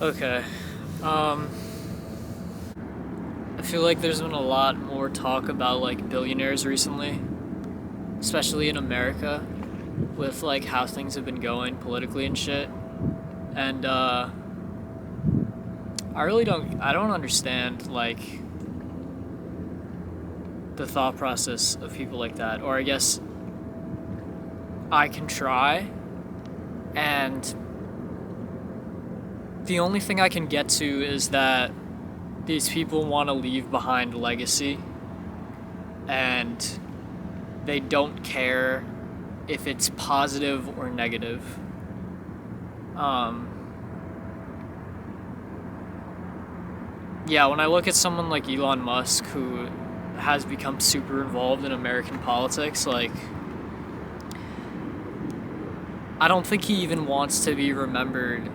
Okay. Um, I feel like there's been a lot more talk about like billionaires recently, especially in America, with like how things have been going politically and shit. And I don't understand like the thought process of people like that. Or I guess I can try, and the only thing I can get to is that these people want to leave behind a legacy, and they don't care if it's positive or negative. Um, yeah, when I look at someone like Elon Musk, who has become super involved in American politics, like, I don't think he even wants to be remembered.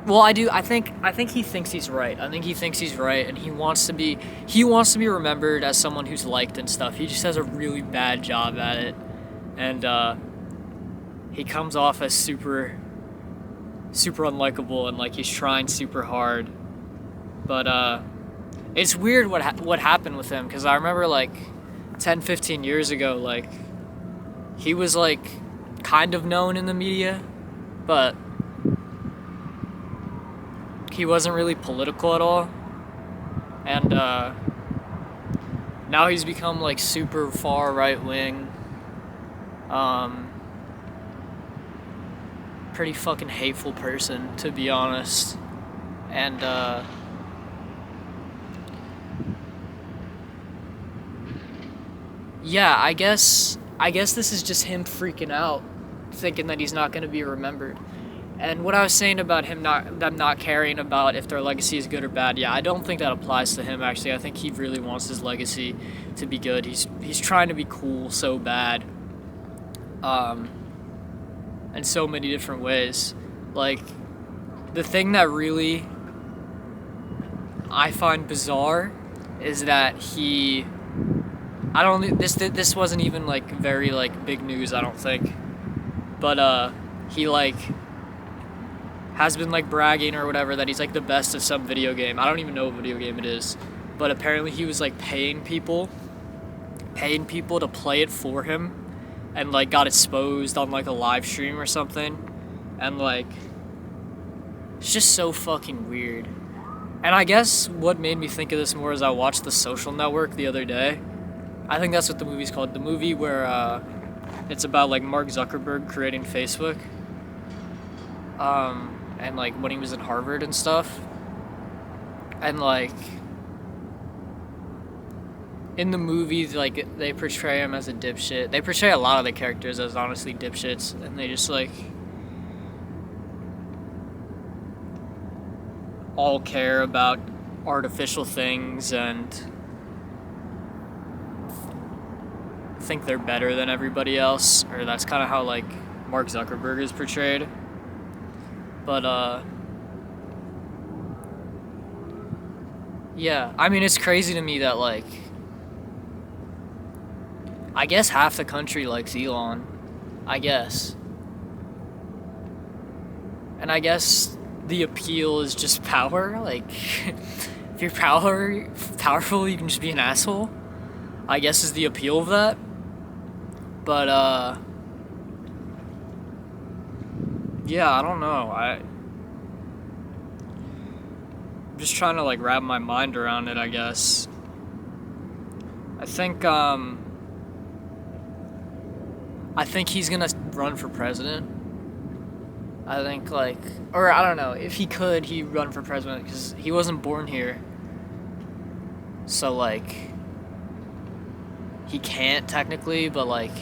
Well, I do. I think he thinks he's right. I think he thinks he's right, and he wants to be remembered as someone who's liked and stuff. He just has a really bad job at it, and he comes off as super unlikable, and like he's trying super hard. But it's weird what happened with him, because I remember like 10, 15 years ago, like he was like kind of known in the media, but he wasn't really political at all. And now he's become like super far right wing, um, pretty fucking hateful person, to be honest. And yeah, I guess this is just him freaking out, thinking that he's not going to be remembered. And what I was saying about them not caring about if their legacy is good or bad, yeah, I don't think that applies to him. Actually, I think he really wants his legacy to be good. He's trying to be cool so bad, um, in so many different ways. Like, the thing that really I find bizarre is that I don't this wasn't even like very like big news, I don't think, but he like has been like bragging or whatever that he's like the best at some video game. I don't even know what video game it is, but apparently he was like paying people to play it for him, and like got exposed on like a live stream or something, and like it's just so fucking weird. And I guess what made me think of this more is I watched The Social Network the other day. I think that's what the movie's called. The movie where it's about like Mark Zuckerberg creating Facebook, and like when he was in Harvard and stuff. And like in the movie, like they portray him as a dipshit. They portray a lot of the characters as honestly dipshits, and they just like all care about artificial things and think they're better than everybody else, or that's kind of how like Mark Zuckerberg is portrayed. But yeah, I mean, it's crazy to me that like I guess half the country likes Elon, I guess. And I guess the appeal is just power. Like, if you're powerful, you can just be an asshole, I guess, is the appeal of that. But yeah, I don't know. I'm just trying to like wrap my mind around it, I guess. I think he's gonna run for president. I think like, or I don't know, if he could, he'd run for president because he wasn't born here. So like, he can't technically, but like,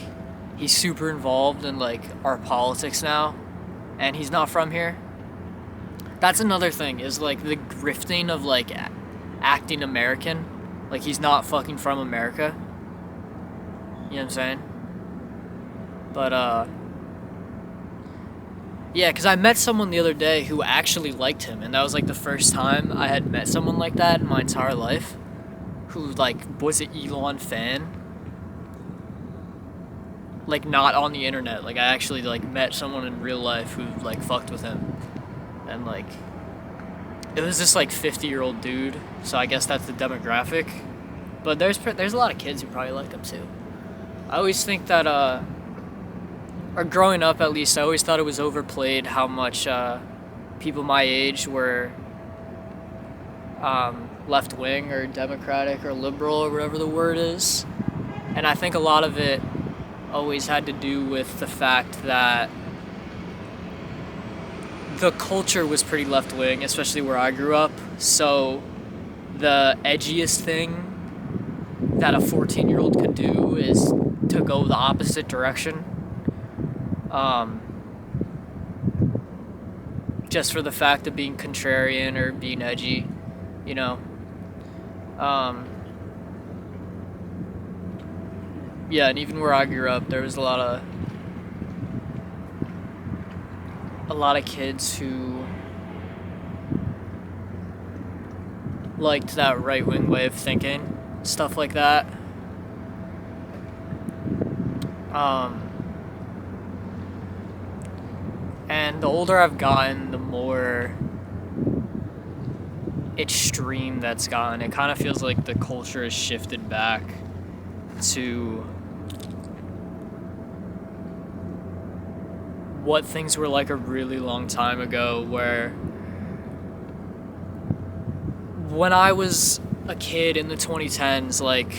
he's super involved in like our politics now, and he's not from here. That's another thing, is like the grifting of like acting American. Like, he's not fucking from America. You know what I'm saying? But yeah, because I met someone the other day who actually liked him, and that was like the first time I had met someone like that in my entire life, who like was an Elon fan. Like, not on the internet. Like, I actually like met someone in real life who like fucked with him, and like it was this like 50-year-old dude, so I guess that's the demographic. But there's a lot of kids who probably like him too. I always think that or growing up at least, I always thought it was overplayed how much people my age were left wing or democratic or liberal or whatever the word is. And I think a lot of it always had to do with the fact that the culture was pretty left wing, especially where I grew up. So the edgiest thing that a 14-year-old could do is to go the opposite direction. Just for the fact of being contrarian or being edgy, you know. Yeah, and even where I grew up, there was a lot of kids who liked that right-wing way of thinking, stuff like that. And the older I've gotten, the more extreme that's gotten. It kind of feels like the culture has shifted back to what things were like a really long time ago, where when I was a kid in the 2010s, like,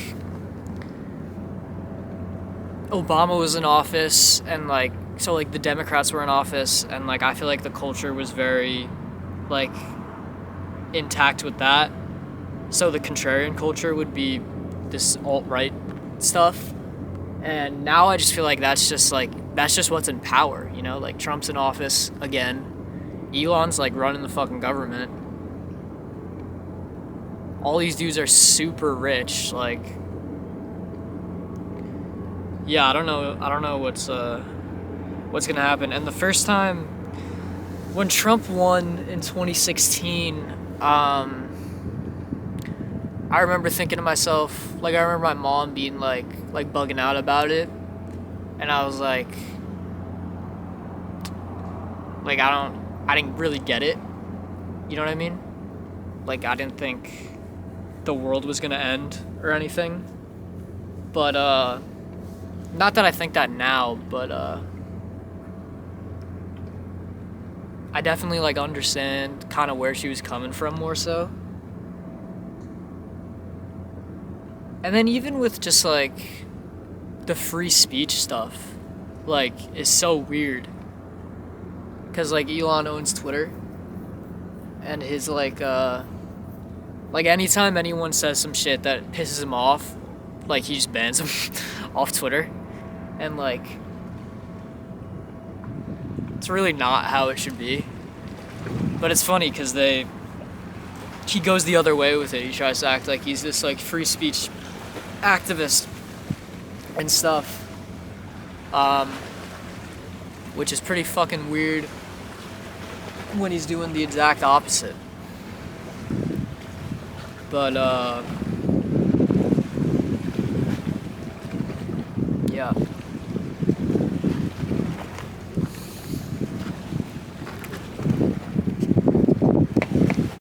Obama was in office, and like, so like the Democrats were in office, and like I feel like the culture was very like intact with that. So the contrarian culture would be this alt-right stuff, and now I just feel like that's just what's in power, you know? Like, Trump's in office again, Elon's like running the fucking government, all these dudes are super rich. Like, yeah, I don't know what's gonna happen. And the first time when Trump won in 2016, I remember thinking to myself, like, I remember my mom being like bugging out about it, and I was like I didn't really get it, you know what I mean? Like, I didn't think the world was gonna end or anything, but not that I think that now, but I definitely like understand kind of where she was coming from more so. And then even with just like the free speech stuff, like, is so weird, because like Elon owns Twitter, and his like anytime anyone says some shit that pisses him off, like, he just bans them off Twitter. And like, it's really not how it should be. But it's funny because he goes the other way with it. He tries to act like he's this like free speech activist and stuff, which is pretty fucking weird when he's doing the exact opposite. But yeah.